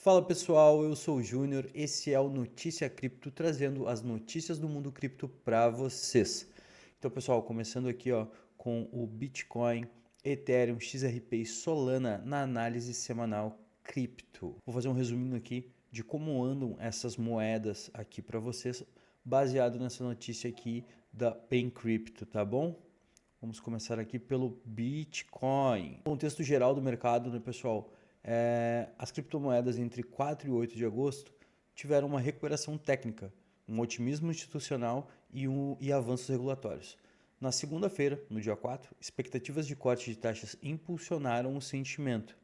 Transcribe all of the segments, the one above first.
Fala pessoal, eu sou o Júnior, esse é o Notícia Cripto, trazendo as notícias do mundo cripto para vocês. Então pessoal, começando aqui com o Bitcoin, Ethereum, XRP e Solana na análise semanal cripto. Vou fazer um resuminho aqui de como andam essas moedas aqui para vocês, baseado nessa notícia aqui da Pen Crypto, tá bom? Vamos começar aqui pelo Bitcoin. Contexto geral do mercado, né, pessoal? As criptomoedas entre 4 e 8 de agosto tiveram uma recuperação técnica, um otimismo institucional e avanços regulatórios. Na segunda-feira, no dia 4, expectativas de corte de taxas impulsionaram o sentimento,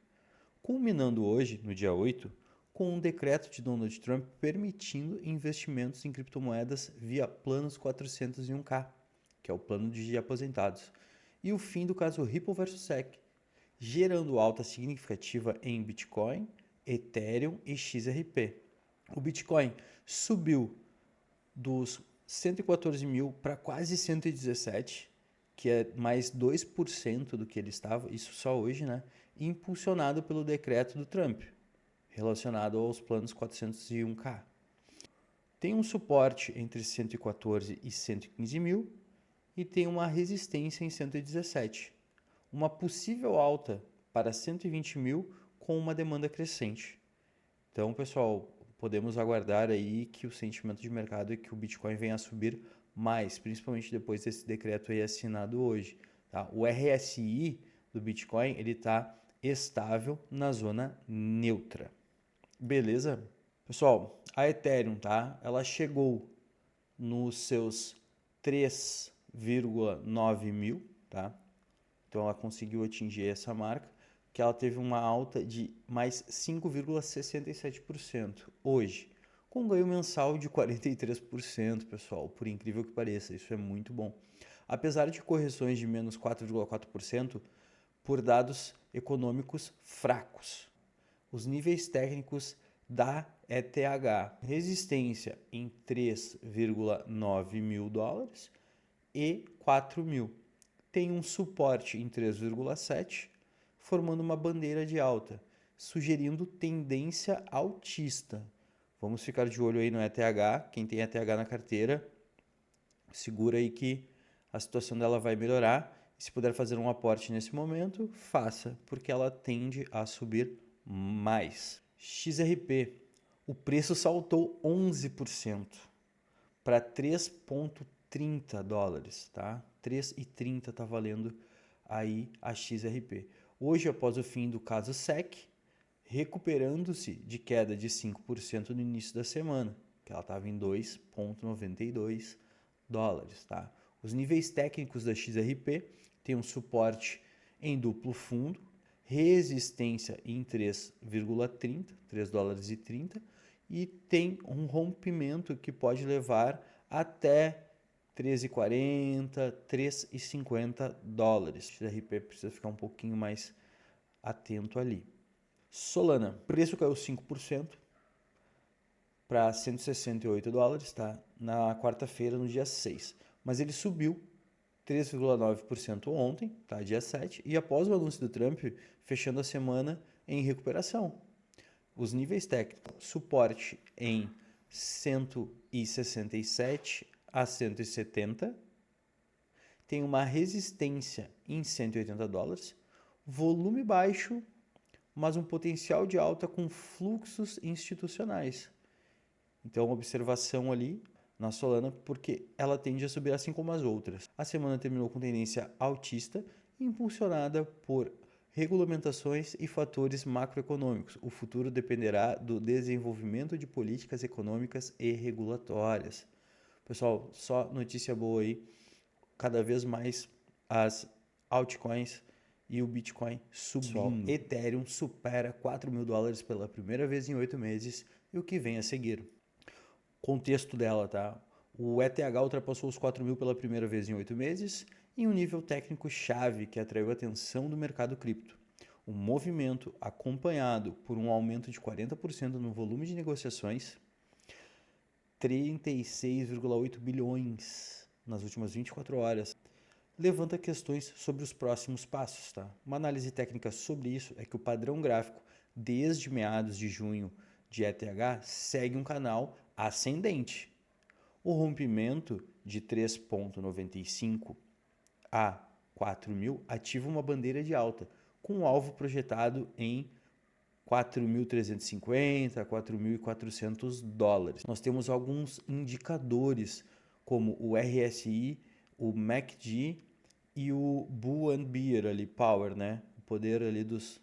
culminando hoje, no dia 8, com um decreto de Donald Trump permitindo investimentos em criptomoedas via planos 401k, que é o plano de aposentados, e o fim do caso Ripple versus SEC, gerando alta significativa em Bitcoin, Ethereum e XRP. O Bitcoin subiu dos 114 mil para quase 117, que é mais 2% do que ele estava, isso só hoje, né? Impulsionado pelo decreto do Trump, relacionado aos planos 401k. Tem um suporte entre 114 e 115 mil e tem uma resistência em 117. Uma possível alta para 120 mil com uma demanda crescente. Então, pessoal, podemos aguardar aí que o sentimento de mercado é que o Bitcoin venha a subir mais, principalmente depois desse decreto aí assinado hoje. Tá? O RSI do Bitcoin ele está estável na zona neutra. Beleza? Pessoal, a Ethereum, tá? Ela chegou nos seus 3,9 mil, tá? Então ela conseguiu atingir essa marca, que ela teve uma alta de mais 5,67% hoje, com um ganho mensal de 43%, pessoal, por incrível que pareça, isso é muito bom. Apesar de correções de menos 4,4% por dados econômicos fracos. Os níveis técnicos da ETH, resistência em 3,9 mil dólares e 4 mil. Tem um suporte em 3,7, formando uma bandeira de alta, sugerindo tendência altista. Vamos ficar de olho aí no ETH, quem tem ETH na carteira, segura aí que a situação dela vai melhorar. E se puder fazer um aporte nesse momento, faça, porque ela tende a subir mais. XRP, o preço saltou 11% para 3,30 dólares, tá? 3,30 está valendo aí a XRP. Hoje, após o fim do caso SEC, recuperando-se de queda de 5% no início da semana, que ela estava em 2,92 dólares, tá? Os níveis técnicos da XRP têm um suporte em duplo fundo, resistência em 3,30, 3 dólares e 30, e tem um rompimento que pode levar até 13,40, 3,50 dólares. O XRP precisa ficar um pouquinho mais atento ali. Solana, preço caiu 5% para 168 dólares, tá? Na quarta-feira, no dia 6. Mas ele subiu 3,9% ontem, tá? Dia 7, e após o anúncio do Trump, fechando a semana em recuperação. Os níveis técnicos, suporte em 167 a 170, tem uma resistência em 180 dólares, volume baixo, mas um potencial de alta com fluxos institucionais. Então, observação ali na Solana, porque ela tende a subir assim como as outras. A semana terminou com tendência altista, impulsionada por regulamentações e fatores macroeconômicos. O futuro dependerá do desenvolvimento de políticas econômicas e regulatórias. Pessoal, só notícia boa aí. Cada vez mais as altcoins e o Bitcoin subindo. Ethereum supera 4 mil dólares pela primeira vez em 8 meses e o que vem a seguir. Contexto dela, tá? O ETH ultrapassou os 4 mil pela primeira vez em 8 meses em um nível técnico chave que atraiu a atenção do mercado cripto. Um movimento acompanhado por um aumento de 40% no volume de negociações, 36,8 bilhões nas últimas 24 horas, levanta questões sobre os próximos passos. Tá? Uma análise técnica sobre isso é que o padrão gráfico, desde meados de junho de ETH segue um canal ascendente. O rompimento de 3,95 a 4.000 ativa uma bandeira de alta, com um alvo projetado em 4.350 a 4.400 dólares. Nós temos alguns indicadores, como o RSI, o MACD e o Bull and Bear ali, Power, né? O poder ali dos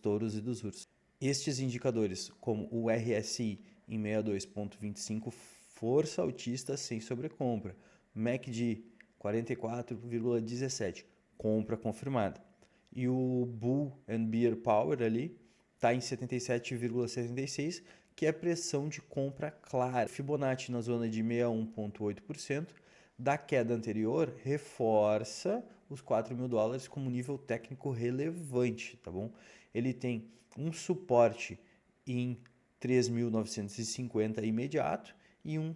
touros e dos ursos. Estes indicadores, como o RSI em 62,25, força altista sem sobrecompra. MACD 44,17, compra confirmada. E o Bull and Bear Power ali está em 77,76, que é pressão de compra clara. Fibonacci na zona de 61,8%. Da queda anterior, reforça os 4.000 dólares como nível técnico relevante, tá bom? Ele tem um suporte em 3.950 imediato e um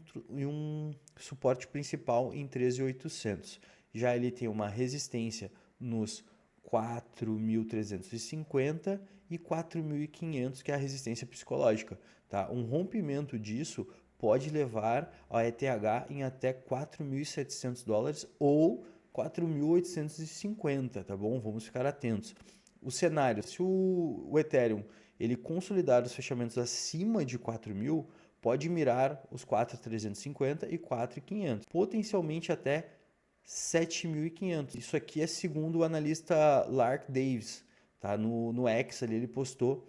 suporte principal em 13.800. Já ele tem uma resistência nos 4.350 e 4.500, que é a resistência psicológica. Tá? Um rompimento disso pode levar a ETH em até 4.700 dólares ou 4.850, tá bom? Vamos ficar atentos. O cenário, se o Ethereum ele consolidar os fechamentos acima de 4.000, pode mirar os 4.350 e 4.500, potencialmente até 7.500. Isso aqui é segundo o analista Lark Davis, tá? No X ali ele postou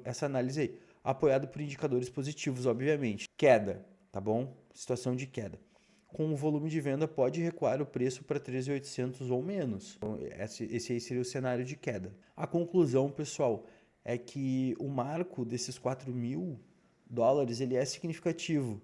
essa análise aí, apoiado por indicadores positivos, obviamente. Queda, tá bom? Situação de queda. Com o volume de venda pode recuar o preço para 13.800 ou menos. Então, esse aí seria o cenário de queda. A conclusão, pessoal, é que o marco desses 4.000 dólares ele é significativo,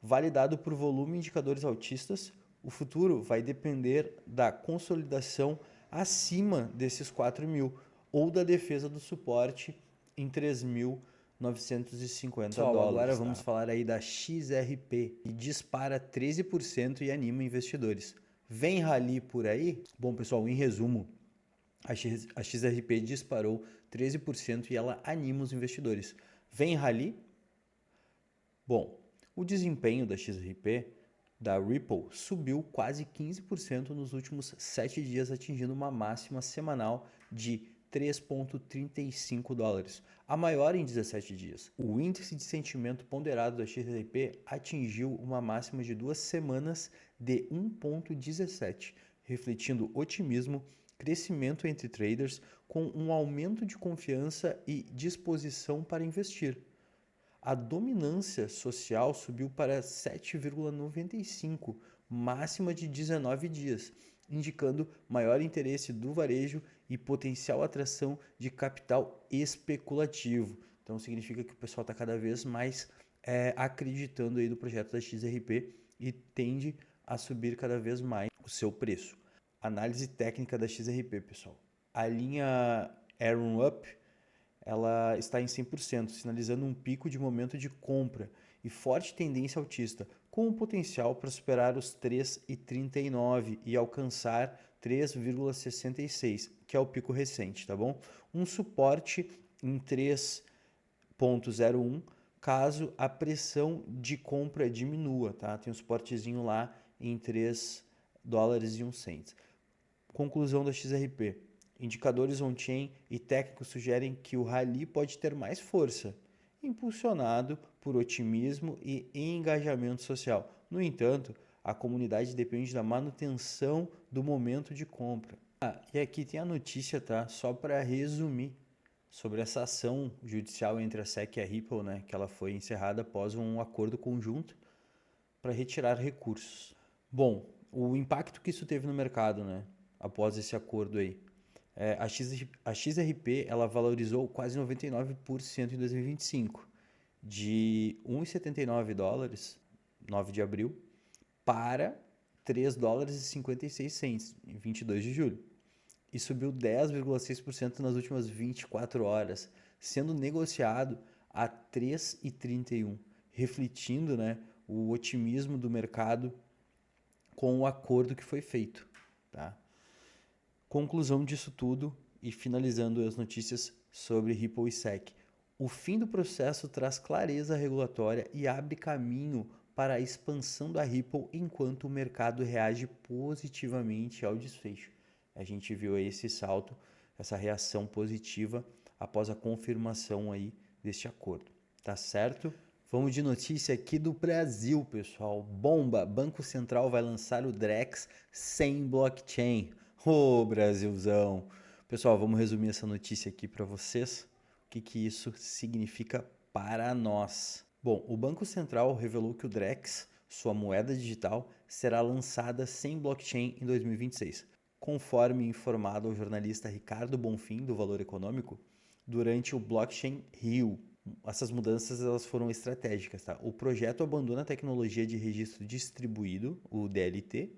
validado por volume e indicadores altistas. O futuro vai depender da consolidação acima desses 4.000 ou da defesa do suporte em 3.950 dólares. Agora vamos falar aí da XRP, que dispara 13% e anima investidores. Vem rally por aí? Bom, pessoal, em resumo, a XRP disparou 13% e ela anima os investidores. Vem rally? Bom, o desempenho da XRP, da Ripple, subiu quase 15% nos últimos 7 dias, atingindo uma máxima semanal de 3,35 dólares, a maior em 17 dias. O índice de sentimento ponderado da XRP atingiu uma máxima de 2 semanas de 1,17, refletindo otimismo, crescimento entre traders, com um aumento de confiança e disposição para investir. A dominância social subiu para 7,95, máxima de 19 dias, indicando maior interesse do varejo e potencial atração de capital especulativo. Então significa que o pessoal está cada vez mais acreditando aí no projeto da XRP e tende a subir cada vez mais o seu preço. Análise técnica da XRP, pessoal. A linha Arrow Up ela está em 100%, sinalizando um pico de momento de compra e forte tendência altista, com o potencial para superar os 3,39 e alcançar 3,66, que é o pico recente, tá bom? Um suporte em 3,01, caso a pressão de compra diminua, tá? Tem um suportezinho lá em 3 dólares e 1 cento. Conclusão da XRP. Indicadores on-chain e técnicos sugerem que o rally pode ter mais força, impulsionado por otimismo e engajamento social. No entanto, a comunidade depende da manutenção do momento de compra. E aqui tem a notícia, tá? Só para resumir sobre essa ação judicial entre a SEC e a Ripple, né? Que ela foi encerrada após um acordo conjunto para retirar recursos. Bom, o impacto que isso teve no mercado, né? Após esse acordo aí. A XRP ela valorizou quase 99% em 2025, de 1,79 dólares, 9 de abril, para 3 dólares e 56 cents, em 22 de julho. E subiu 10,6% nas últimas 24 horas, sendo negociado a 3,31, refletindo, né, o otimismo do mercado com o acordo que foi feito, tá? Conclusão disso tudo e finalizando as notícias sobre Ripple e SEC. O fim do processo traz clareza regulatória e abre caminho para a expansão da Ripple enquanto o mercado reage positivamente ao desfecho. A gente viu aí esse salto, essa reação positiva após a confirmação aí deste acordo, tá certo? Vamos de notícia aqui do Brasil, pessoal. Bomba! Banco Central vai lançar o Drex sem blockchain. Ô, Brasilzão! Pessoal, vamos resumir essa notícia aqui para vocês. O que isso significa para nós? Bom, o Banco Central revelou que o Drex, sua moeda digital, será lançada sem blockchain em 2026, conforme informado ao jornalista Ricardo Bonfim, do Valor Econômico, durante o Blockchain Rio. Essas mudanças elas foram estratégicas, tá? O projeto abandona a tecnologia de registro distribuído, o DLT,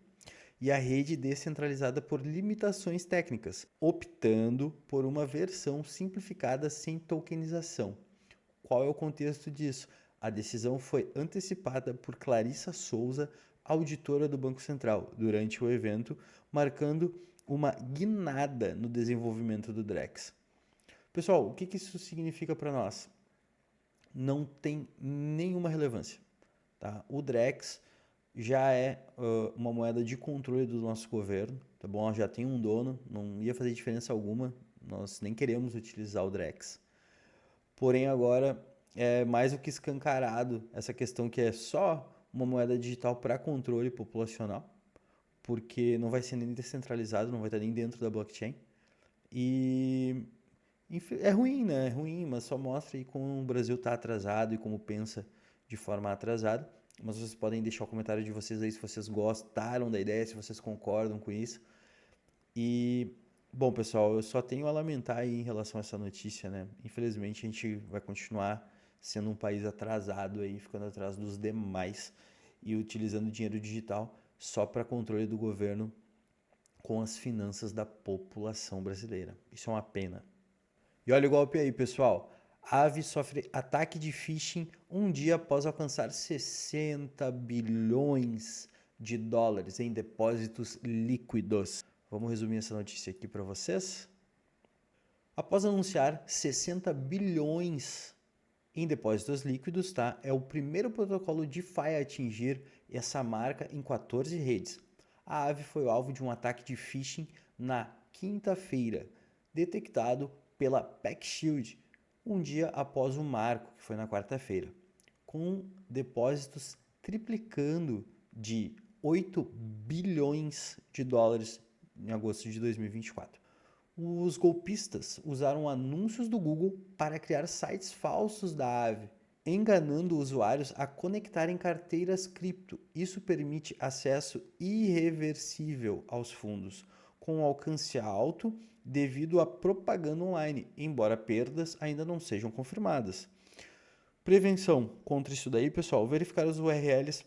e a rede descentralizada por limitações técnicas, optando por uma versão simplificada sem tokenização. Qual é o contexto disso? A decisão foi antecipada por Clarissa Souza, auditora do Banco Central, durante o evento, marcando uma guinada no desenvolvimento do Drex. Pessoal, o que isso significa para nós? Não tem nenhuma relevância. Tá? O Drex já é uma moeda de controle do nosso governo, tá bom? Já tem um dono, não ia fazer diferença alguma, nós nem queremos utilizar o Drex. Porém, agora é mais do que escancarado essa questão que é só uma moeda digital para controle populacional, porque não vai ser nem descentralizado, não vai estar nem dentro da blockchain. E é ruim, né? É ruim, mas só mostra aí como o Brasil está atrasado e como pensa de forma atrasada. Mas vocês podem deixar o comentário de vocês aí se vocês gostaram da ideia, se vocês concordam com isso. E, bom, pessoal, eu só tenho a lamentar aí em relação a essa notícia, né? Infelizmente, a gente vai continuar sendo um país atrasado aí, ficando atrás dos demais e utilizando dinheiro digital só para controle do governo com as finanças da população brasileira. Isso é uma pena. E olha o golpe aí, pessoal. A Aave sofre ataque de phishing um dia após alcançar 60 bilhões de dólares em depósitos líquidos. Vamos resumir essa notícia aqui para vocês. Após anunciar 60 bilhões em depósitos líquidos, tá? É o primeiro protocolo DeFi a atingir essa marca em 14 redes. A Aave foi alvo de um ataque de phishing na quinta-feira, detectado pela PackShield, um dia após o marco, que foi na quarta-feira, com depósitos triplicando de 8 bilhões de dólares em agosto de 2024. Os golpistas usaram anúncios do Google para criar sites falsos da Aave, enganando usuários a conectarem carteiras cripto. Isso permite acesso irreversível aos fundos, com alcance alto devido à propaganda online, embora perdas ainda não sejam confirmadas. Prevenção contra isso daí, pessoal, verificar os URLs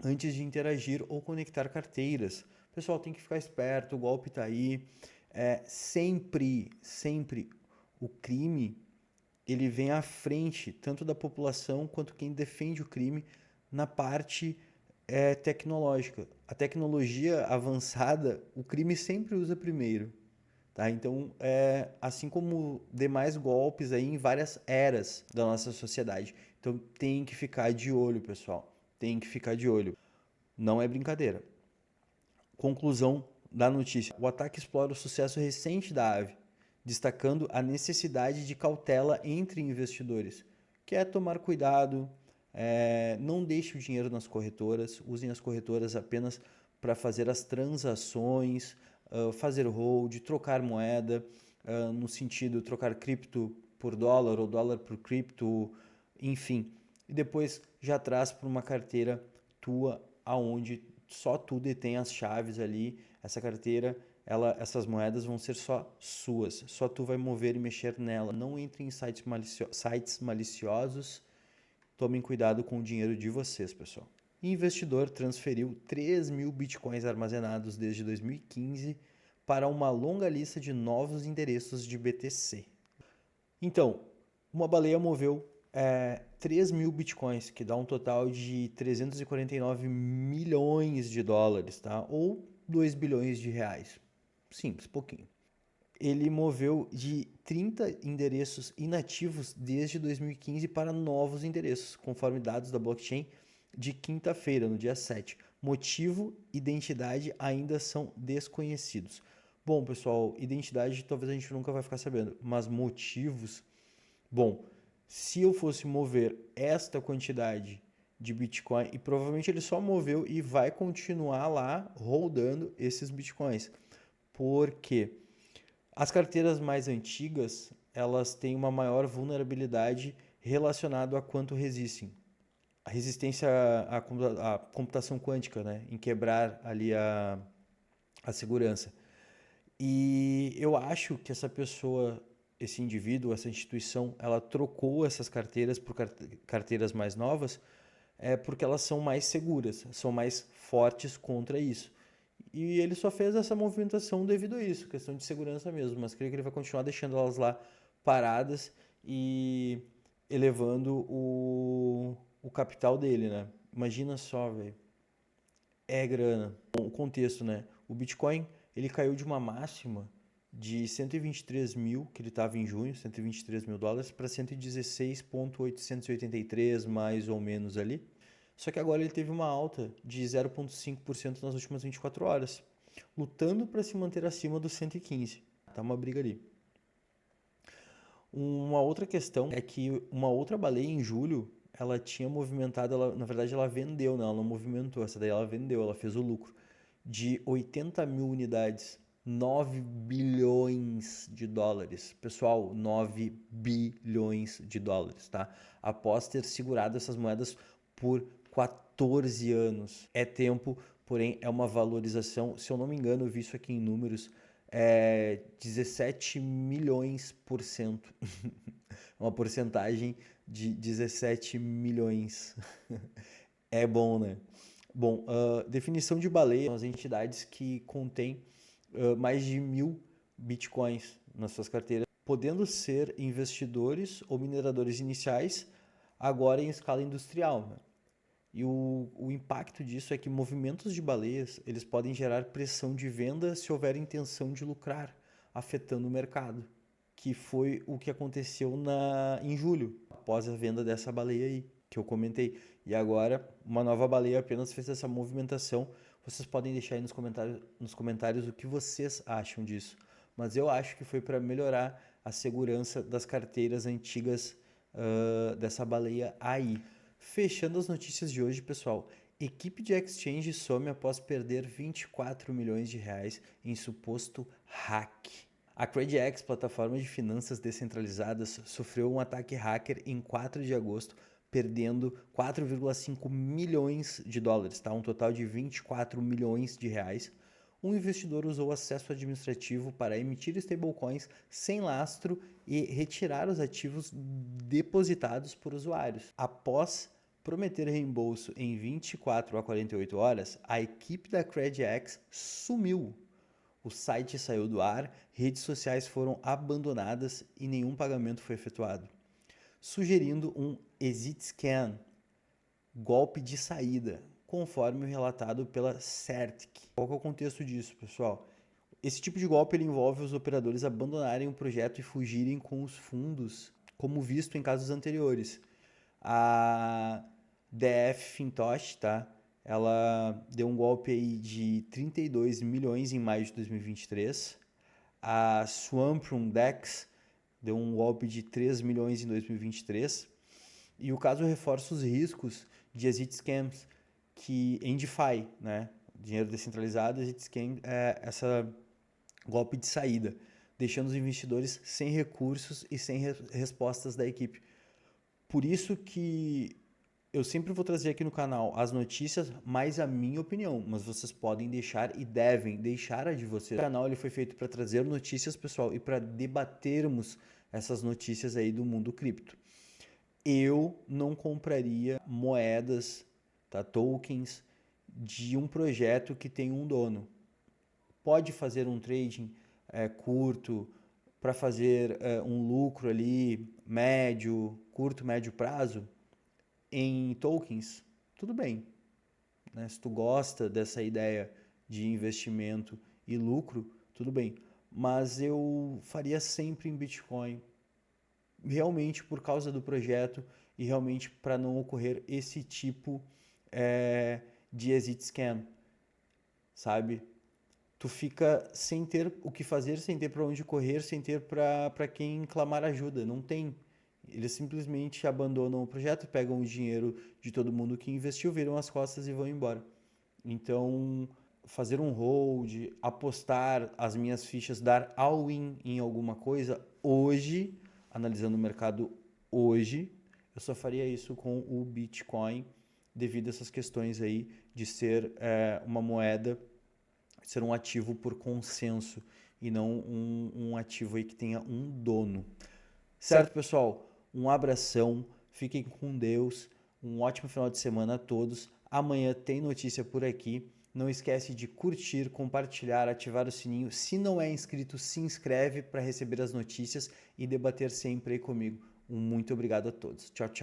antes de interagir ou conectar carteiras. Pessoal, tem que ficar esperto, o golpe está aí. Sempre o crime ele vem à frente, tanto da população quanto quem defende o crime na parte tecnológica. A tecnologia avançada, o crime sempre usa primeiro. Tá? Então, assim como demais golpes aí em várias eras da nossa sociedade. Então, tem que ficar de olho, pessoal. Tem que ficar de olho. Não é brincadeira. Conclusão da notícia. O ataque explora o sucesso recente da Aave, destacando a necessidade de cautela entre investidores, que é tomar cuidado, não deixe o dinheiro nas corretoras, usem as corretoras apenas para fazer as transações, fazer hold, trocar moeda, no sentido de trocar cripto por dólar ou dólar por cripto, enfim. E depois já traz para uma carteira tua, aonde só tu detém as chaves ali, essa carteira, essas moedas vão ser só suas, só tu vai mover e mexer nela. Não entre em sites maliciosos, tomem cuidado com o dinheiro de vocês, pessoal. Investidor transferiu 3 mil bitcoins armazenados desde 2015 para uma longa lista de novos endereços de BTC. Então, uma baleia moveu 3 mil bitcoins, que dá um total de 349 milhões de dólares, tá? Ou 2 bilhões de reais. Simples, pouquinho. Ele moveu de 30 endereços inativos desde 2015 para novos endereços, conforme dados da blockchain de quinta-feira, no dia 7. Motivo e identidade ainda são desconhecidos. Bom, pessoal, identidade talvez a gente nunca vai ficar sabendo, mas motivos, bom, se eu fosse mover esta quantidade de Bitcoin, e provavelmente ele só moveu e vai continuar lá rodando esses Bitcoins. Por quê? As carteiras mais antigas, elas têm uma maior vulnerabilidade relacionada a quanto resistem. A resistência à computação quântica, né? Em quebrar ali a segurança. E eu acho que essa pessoa, esse indivíduo, essa instituição, ela trocou essas carteiras por carteiras mais novas, porque elas são mais seguras, são mais fortes contra isso. E ele só fez essa movimentação devido a isso, questão de segurança mesmo, mas creio que ele vai continuar deixando elas lá paradas e elevando o capital dele, né? Imagina só, velho. É grana. Bom, o contexto, né? O Bitcoin, ele caiu de uma máxima de 123 mil, que ele estava em junho, 123 mil dólares, para 116,883, mais ou menos ali. Só que agora ele teve uma alta de 0,5% nas últimas 24 horas, lutando para se manter acima dos 115. Tá uma briga ali. Uma outra questão é que uma outra baleia em julho, ela tinha movimentado, na verdade ela vendeu, né? Ela não movimentou, essa daí ela vendeu, ela fez o lucro de 80 mil unidades, 9 bilhões de dólares. Pessoal, 9 bilhões de dólares, tá? Após ter segurado essas moedas por 14 anos. É tempo, porém é uma valorização, se eu não me engano, eu vi isso aqui em números, 17 milhões por cento. Uma porcentagem de 17 milhões. É bom, né? Bom, definição de baleia são as entidades que contêm mais de 1.000 bitcoins nas suas carteiras, podendo ser investidores ou mineradores iniciais, agora em escala industrial, né? E o impacto disso é que movimentos de baleias eles podem gerar pressão de venda se houver intenção de lucrar, afetando o mercado, que foi o que aconteceu em julho, após a venda dessa baleia aí, que eu comentei. E agora, uma nova baleia apenas fez essa movimentação. Vocês podem deixar aí nos comentários o que vocês acham disso. Mas eu acho que foi para melhorar a segurança das carteiras antigas dessa baleia aí. Fechando as notícias de hoje, pessoal. Equipe de exchange some após perder 24 milhões de reais em suposto hack. A CradeX, plataforma de finanças descentralizadas, sofreu um ataque hacker em 4 de agosto, perdendo 4,5 milhões de dólares, tá? Um total de 24 milhões de reais. Um investidor usou acesso administrativo para emitir stablecoins sem lastro e retirar os ativos depositados por usuários. Após prometer reembolso em 24 a 48 horas, a equipe da CradeX sumiu. O site saiu do ar, redes sociais foram abandonadas e nenhum pagamento foi efetuado, sugerindo um exit scan, golpe de saída, conforme relatado pela Certic. Qual que é o contexto disso, pessoal? Esse tipo de golpe ele envolve os operadores abandonarem o projeto e fugirem com os fundos, como visto em casos anteriores. A DF Fintosh, tá? Ela deu um golpe aí de 32 milhões em maio de 2023. A Swamprum Dex deu um golpe de 3 milhões em 2023. E o caso reforça os riscos de exit scams que em DeFi, né? Dinheiro descentralizado, exit scam é essa golpe de saída, deixando os investidores sem recursos e sem respostas da equipe. Por isso que eu sempre vou trazer aqui no canal as notícias, mais a minha opinião, mas vocês podem deixar e devem deixar a de vocês. O canal ele foi feito para trazer notícias, pessoal, e para debatermos essas notícias aí do mundo cripto. Eu não compraria moedas, tá, tokens de um projeto que tem um dono. Pode fazer um trading curto para fazer um lucro ali médio, curto, médio prazo em tokens, tudo bem, né? Se tu gosta dessa ideia de investimento e lucro, tudo bem. mas eu faria sempre em Bitcoin, realmente por causa do projeto e realmente para não ocorrer esse tipo de exit scam, sabe? Tu fica sem ter o que fazer, sem ter para onde correr, sem ter para quem clamar ajuda. Não tem. Eles simplesmente abandonam o projeto, pegam o dinheiro de todo mundo que investiu, viram as costas e vão embora. Então, fazer um hold, apostar as minhas fichas, dar all-in em alguma coisa, hoje, analisando o mercado hoje, eu só faria isso com o Bitcoin, devido a essas questões aí de ser uma moeda, ser um ativo por consenso e não um ativo aí que tenha um dono. Certo, pessoal? Um abração, fiquem com Deus, um ótimo final de semana a todos. Amanhã tem notícia por aqui. Não esquece de curtir, compartilhar, ativar o sininho. Se não é inscrito, se inscreve para receber as notícias e debater sempre aí comigo. Um muito obrigado a todos. Tchau, tchau.